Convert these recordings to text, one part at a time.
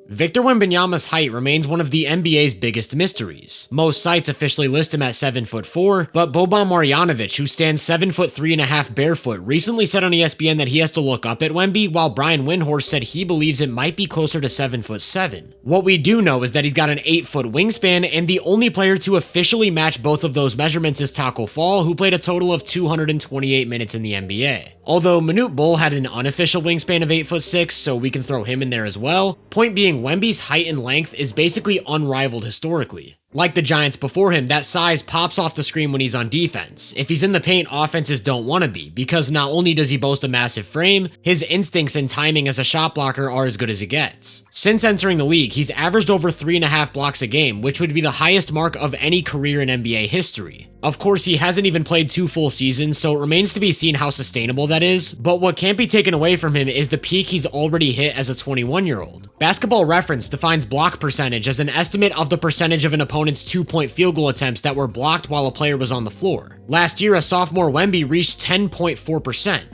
Victor Wembanyama's height remains one of the NBA's biggest mysteries. Most sites officially list him at 7'4", but Boban Marjanovic, who stands 7'3.5" barefoot, recently said on ESPN that he has to look up at Wemby, while Brian Windhorst said he believes it might be closer to 7'7". What we do know is that he's got an 8-foot wingspan, and the only player to officially match both of those measurements is Taco Fall, who played a total of 228 minutes in the NBA. Although Manute Bol had an unofficial wingspan of 8'6", so we can throw him in there as well. Point being, Wemby's height and length is basically unrivaled historically. Like the Giants before him, that size pops off the screen when he's on defense. If he's in the paint, offenses don't want to be, because not only does he boast a massive frame, his instincts and timing as a shot blocker are as good as it gets. Since entering the league, he's averaged over 3.5 blocks a game, which would be the highest mark of any career in NBA history. Of course, he hasn't even played 2 full seasons, so it remains to be seen how sustainable that is, but what can't be taken away from him is the peak he's already hit as a 21-year-old. Basketball Reference defines block percentage as an estimate of the percentage of an opponent's 2-point field goal attempts that were blocked while a player was on the floor. Last year, a sophomore Wemby reached 10.4%.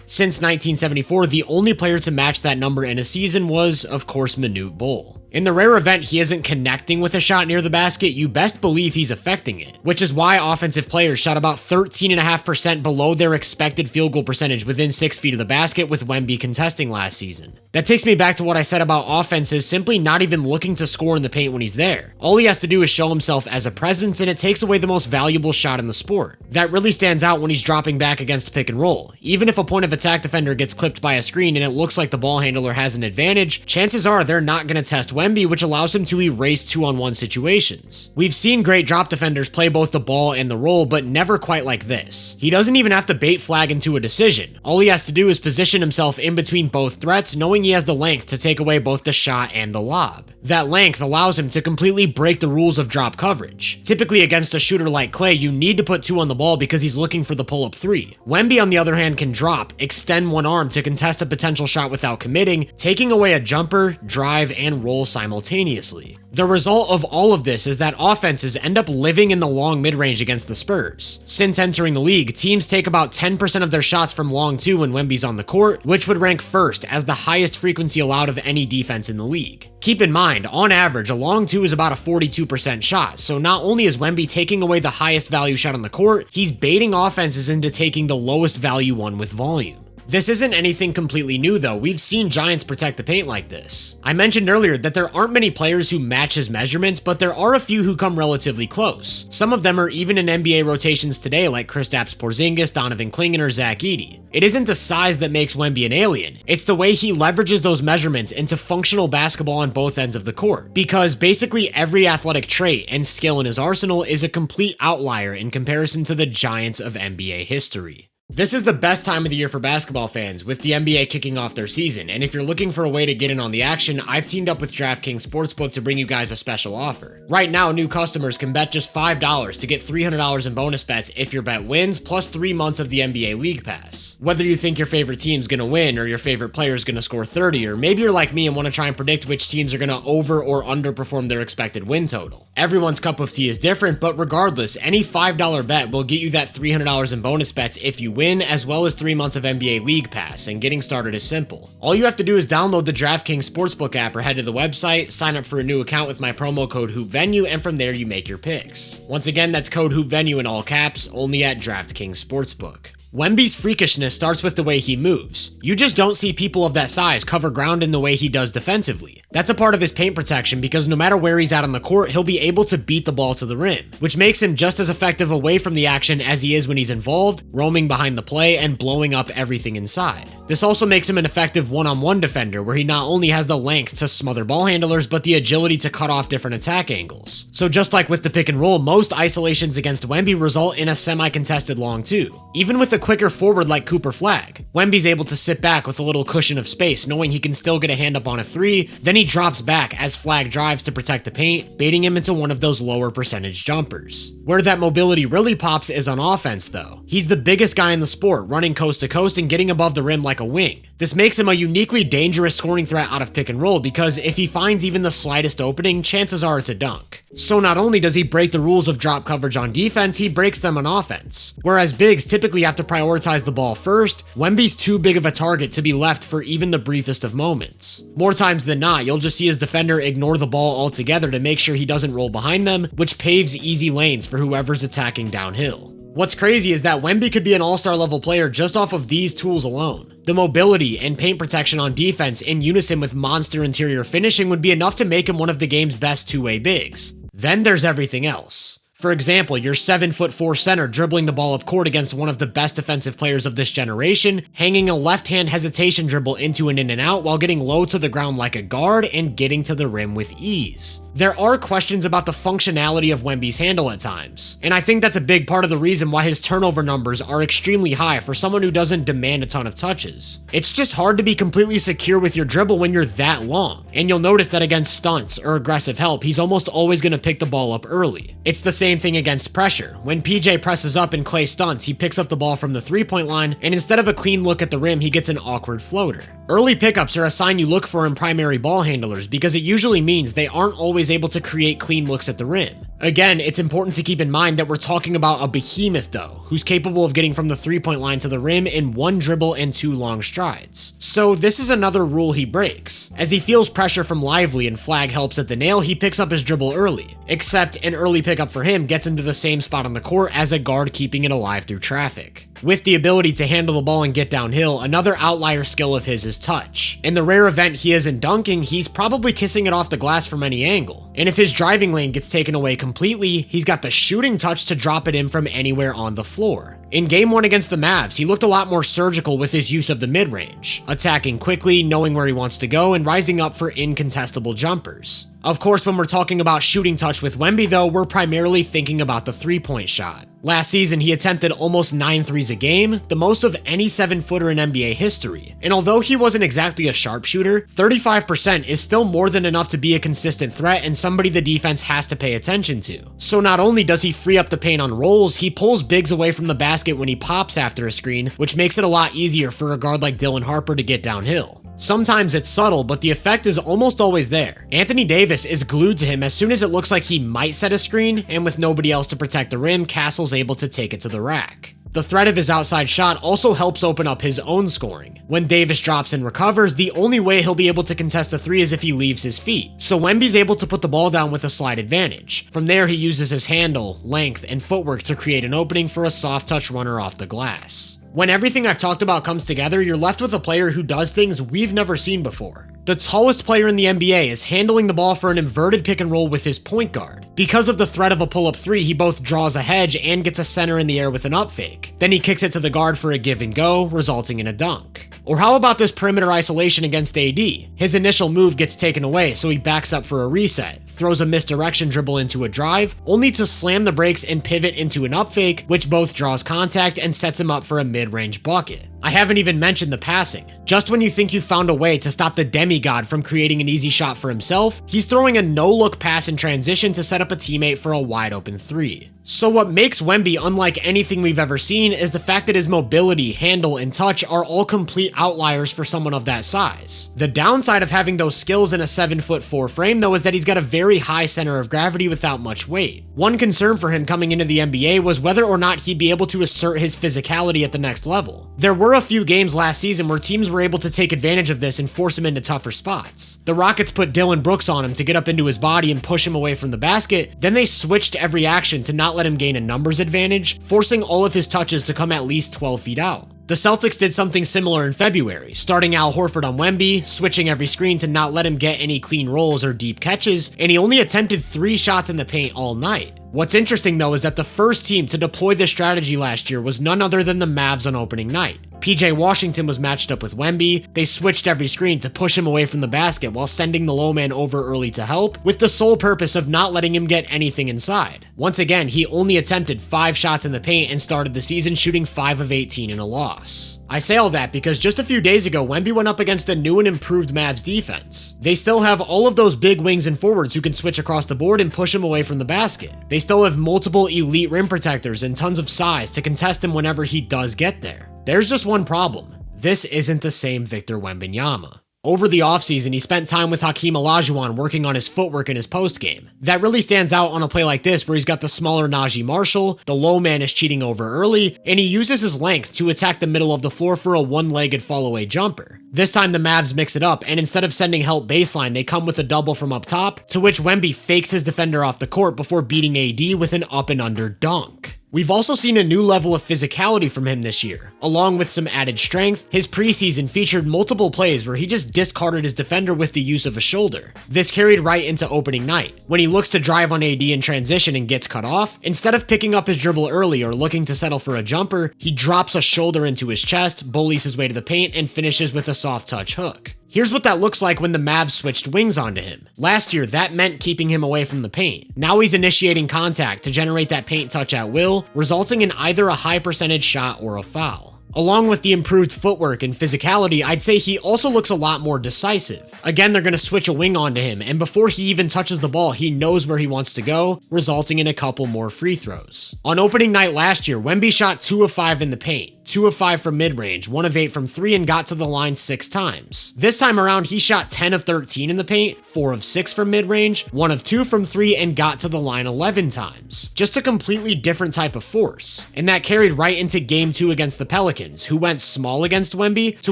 Since 1974, the only player to match that number in a season was, of course, Manute Bol. In the rare event he isn't connecting with a shot near the basket, you best believe he's affecting it, which is why offensive players shot about 13.5% below their expected field goal percentage within 6 feet of the basket with Wemby contesting last season. That takes me back to what I said about offenses simply not even looking to score in the paint when he's there. All he has to do is show himself as a presence, and it takes away the most valuable shot in the sport. That really stands out when he's dropping back against pick and roll. Even if a point of attack defender gets clipped by a screen and it looks like the ball handler has an advantage, chances are they're not going to test Wemby, which allows him to erase 2-on-1 situations. We've seen great drop defenders play both the ball and the roll, but never quite like this. He doesn't even have to bait flag into a decision. All he has to do is position himself in between both threats, knowing he has the length to take away both the shot and the lob. That length allows him to completely break the rules of drop coverage. Typically against a shooter like Clay, you need to put 2 on the ball because he's looking for the pull-up 3. Wemby, on the other hand, can drop, extend one arm to contest a potential shot without committing, taking away a jumper, drive, and roll simultaneously. The result of all of this is that offenses end up living in the long mid-range against the Spurs. Since entering the league, teams take about 10% of their shots from long 2 when Wemby's on the court, which would rank first as the highest frequency allowed of any defense in the league. Keep in mind, on average, a long 2 is about a 42% shot, so not only is Wemby taking away the highest value shot on the court, he's baiting offenses into taking the lowest value one with volume. This isn't anything completely new though, we've seen Giants protect the paint like this. I mentioned earlier that there aren't many players who match his measurements, but there are a few who come relatively close. Some of them are even in NBA rotations today, like Kristaps Porzingis, Donovan Clingan, or Zach Edey. It isn't the size that makes Wemby an alien, it's the way he leverages those measurements into functional basketball on both ends of the court, because basically every athletic trait and skill in his arsenal is a complete outlier in comparison to the giants of NBA history. This is the best time of the year for basketball fans, with the NBA kicking off their season, and if you're looking for a way to get in on the action, I've teamed up with DraftKings Sportsbook to bring you guys a special offer. Right now, new customers can bet just $5 to get $300 in bonus bets if your bet wins, plus 3 months of the NBA League Pass. Whether you think your favorite team's gonna win, or your favorite player's gonna score 30, or maybe you're like me and want to try and predict which teams are gonna over or underperform their expected win total. Everyone's cup of tea is different, but regardless, any $5 bet will get you that $300 in bonus bets if you win, as well as 3 months of NBA League Pass, and getting started is simple. All you have to do is download the DraftKings Sportsbook app or head to the website, sign up for a new account with my promo code HoopVenue, and from there you make your picks. Once again, that's code HoopVenue in all caps, only at DraftKings Sportsbook. Wemby's freakishness starts with the way he moves. You just don't see people of that size cover ground in the way he does defensively. That's a part of his paint protection because no matter where he's at on the court, he'll be able to beat the ball to the rim, which makes him just as effective away from the action as he is when he's involved, roaming behind the play, and blowing up everything inside. This also makes him an effective one-on-one defender, where he not only has the length to smother ball handlers, but the agility to cut off different attack angles. So just like with the pick and roll, most isolations against Wemby result in a semi-contested long 2. Even with a quicker forward like Cooper Flagg, Wemby's able to sit back with a little cushion of space, knowing he can still get a hand up on a 3, then he drops back as Flagg drives to protect the paint, baiting him into one of those lower percentage jumpers. Where that mobility really pops is on offense though. He's the biggest guy in the sport, running coast to coast and getting above the rim like a wing. This makes him a uniquely dangerous scoring threat out of pick and roll because if he finds even the slightest opening, chances are it's a dunk. So not only does he break the rules of drop coverage on defense, he breaks them on offense. Whereas bigs typically have to prioritize the ball first, Wemby's too big of a target to be left for even the briefest of moments. More times than not, you'll just see his defender ignore the ball altogether to make sure he doesn't roll behind them, which paves easy lanes for whoever's attacking downhill. What's crazy is that Wemby could be an all-star level player just off of these tools alone. The mobility and paint protection on defense in unison with monster interior finishing would be enough to make him one of the game's best two-way bigs. Then there's everything else. For example, your 7'4" center dribbling the ball up court against one of the best defensive players of this generation, hanging a left-hand hesitation dribble into an in and out while getting low to the ground like a guard and getting to the rim with ease. There are questions about the functionality of Wemby's handle at times, and I think that's a big part of the reason why his turnover numbers are extremely high for someone who doesn't demand a ton of touches. It's just hard to be completely secure with your dribble when you're that long, and you'll notice that against stunts or aggressive help, he's almost always going to pick the ball up early. It's the same thing against pressure. When PJ presses up and Clay stunts, he picks up the ball from the three-point line, and instead of a clean look at the rim, he gets an awkward floater. Early pickups are a sign you look for in primary ball handlers because it usually means they aren't always able to create clean looks at the rim. Again, it's important to keep in mind that we're talking about a behemoth though, who's capable of getting from the three-point line to the rim in one dribble and 2 long strides. So this is another rule he breaks. As he feels pressure from Lively and Flag helps at the nail, he picks up his dribble early. Except an early pickup for him gets him to the same spot on the court as a guard keeping it alive through traffic. With the ability to handle the ball and get downhill, another outlier skill of his is touch. In the rare event he isn't dunking, he's probably kissing it off the glass from any angle. And if his driving lane gets taken away completely, he's got the shooting touch to drop it in from anywhere on the floor. In Game 1 against the Mavs, he looked a lot more surgical with his use of the mid-range, attacking quickly, knowing where he wants to go, and rising up for incontestable jumpers. Of course, when we're talking about shooting touch with Wemby though, we're primarily thinking about the three-point shot. Last season, he attempted almost 9 threes a game, the most of any 7-footer in NBA history. And although he wasn't exactly a sharpshooter, 35% is still more than enough to be a consistent threat and somebody the defense has to pay attention to. So not only does he free up the paint on rolls, he pulls bigs away from the basket when he pops after a screen, which makes it a lot easier for a guard like Dylan Harper to get downhill. Sometimes it's subtle, but the effect is almost always there. Anthony Davis is glued to him as soon as it looks like he might set a screen, and with nobody else to protect the rim, Castle's able to take it to the rack. The threat of his outside shot also helps open up his own scoring. When Davis drops and recovers, the only way he'll be able to contest a 3 is if he leaves his feet. So Wemby's able to put the ball down with a slide advantage. From there, he uses his handle, length, and footwork to create an opening for a soft touch runner off the glass. When everything I've talked about comes together, you're left with a player who does things we've never seen before. The tallest player in the NBA is handling the ball for an inverted pick and roll with his point guard. Because of the threat of a pull-up 3, he both draws a hedge and gets a center in the air with an up fake. Then he kicks it to the guard for a give and go, resulting in a dunk. Or how about this perimeter isolation against AD? His initial move gets taken away, so he backs up for a reset, throws a misdirection dribble into a drive, only to slam the brakes and pivot into an up fake, which both draws contact and sets him up for a mid-range bucket. I haven't even mentioned the passing. Just when you think you've found a way to stop the demigod from creating an easy shot for himself, he's throwing a no-look pass in transition to set up a teammate for a wide-open 3. So what makes Wemby unlike anything we've ever seen is the fact that his mobility, handle, and touch are all complete outliers for someone of that size. The downside of having those skills in a 7'4" frame though is that he's got a very high center of gravity without much weight. One concern for him coming into the NBA was whether or not he'd be able to assert his physicality at the next level. There were a few games last season where teams were able to take advantage of this and force him into tougher spots. The Rockets put Dylan Brooks on him to get up into his body and push him away from the basket, then they switched every action to not let him gain a numbers advantage, forcing all of his touches to come at least 12 feet out. The Celtics did something similar in February, starting Al Horford on Wemby, switching every screen to not let him get any clean rolls or deep catches, and he only attempted 3 shots in the paint all night. What's interesting though is that the first team to deploy this strategy last year was none other than the Mavs on opening night. PJ Washington was matched up with Wemby, they switched every screen to push him away from the basket while sending the low man over early to help, with the sole purpose of not letting him get anything inside. Once again, he only attempted 5 shots in the paint and started the season shooting 5 of 18 in a loss. I say all that because just a few days ago, Wemby went up against a new and improved Mavs defense. They still have all of those big wings and forwards who can switch across the board and push him away from the basket. They still have multiple elite rim protectors and tons of size to contest him whenever he does get there. There's just one problem. this isn't the same Victor Wembanyama. Over the offseason, he spent time with Hakeem Olajuwon working on his footwork in his postgame. That really stands out on a play like this where he's got the smaller Najee Marshall, the low man is cheating over early, and he uses his length to attack the middle of the floor for a one-legged fall-away jumper. This time the Mavs mix it up, and instead of sending help baseline, they come with a double from up top, to which Wemby fakes his defender off the court before beating AD with an up and under dunk. We've also seen a new level of physicality from him this year. Along with some added strength, his preseason featured multiple plays where he just discarded his defender with the use of a shoulder. This carried right into opening night. When he looks to drive on AD in transition and gets cut off, instead of picking up his dribble early or looking to settle for a jumper, he drops a shoulder into his chest, bullies his way to the paint, and finishes with a soft touch hook. Here's what that looks like when the Mavs switched wings onto him. Last year, that meant keeping him away from the paint. Now he's initiating contact to generate that paint touch at will, resulting in either a high percentage shot or a foul. Along with the improved footwork and physicality, I'd say he also looks a lot more decisive. Again, they're going to switch a wing onto him, and before he even touches the ball, he knows where he wants to go, resulting in a couple more free throws. On opening night last year, Wemby shot 2 of 5 in the paint. 2 of 5 from mid-range, 1 of 8 from 3, and got to the line 6 times. This time around, he shot 10 of 13 in the paint, 4 of 6 from mid-range, 1 of 2 from 3, and got to the line 11 times. Just a completely different type of force. And that carried right into Game 2 against the Pelicans, who went small against Wemby, to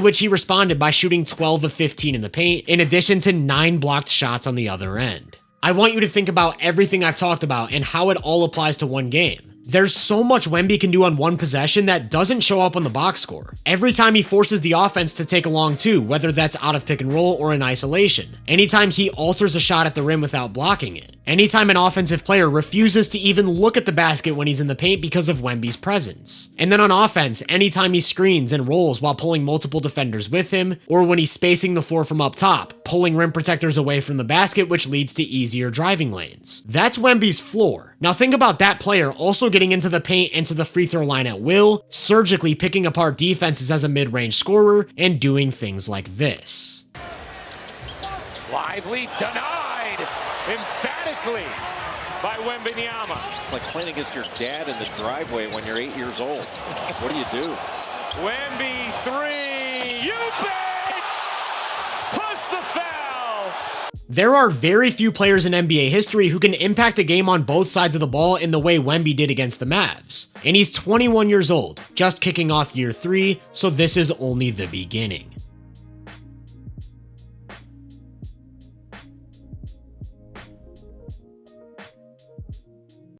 which he responded by shooting 12 of 15 in the paint, in addition to 9 blocked shots on the other end. I want you to think about everything I've talked about and how it all applies to one game. There's so much Wemby can do on one possession that doesn't show up on the box score. Every time he forces the offense to take a long two, whether that's out of pick and roll or in isolation. Anytime he alters a shot at the rim without blocking it. Anytime an offensive player refuses to even look at the basket when he's in the paint because of Wemby's presence. And then on offense, anytime he screens and rolls while pulling multiple defenders with him, or when he's spacing the floor from up top, pulling rim protectors away from the basket, which leads to easier driving lanes. That's Wemby's floor. Now think about that player also getting into the paint and to the free throw line at will, surgically picking apart defenses as a mid-range scorer, and doing things like this. Lively denied emphatically by Wembanyama. It's like playing against your dad in the driveway when you're 8 years old. What do you do? Wemby 3, you bet! Plus the foul! There are very few players in NBA history who can impact a game on both sides of the ball in the way Wemby did against the Mavs. And he's 21 years old, just kicking off year 3, so this is only the beginning.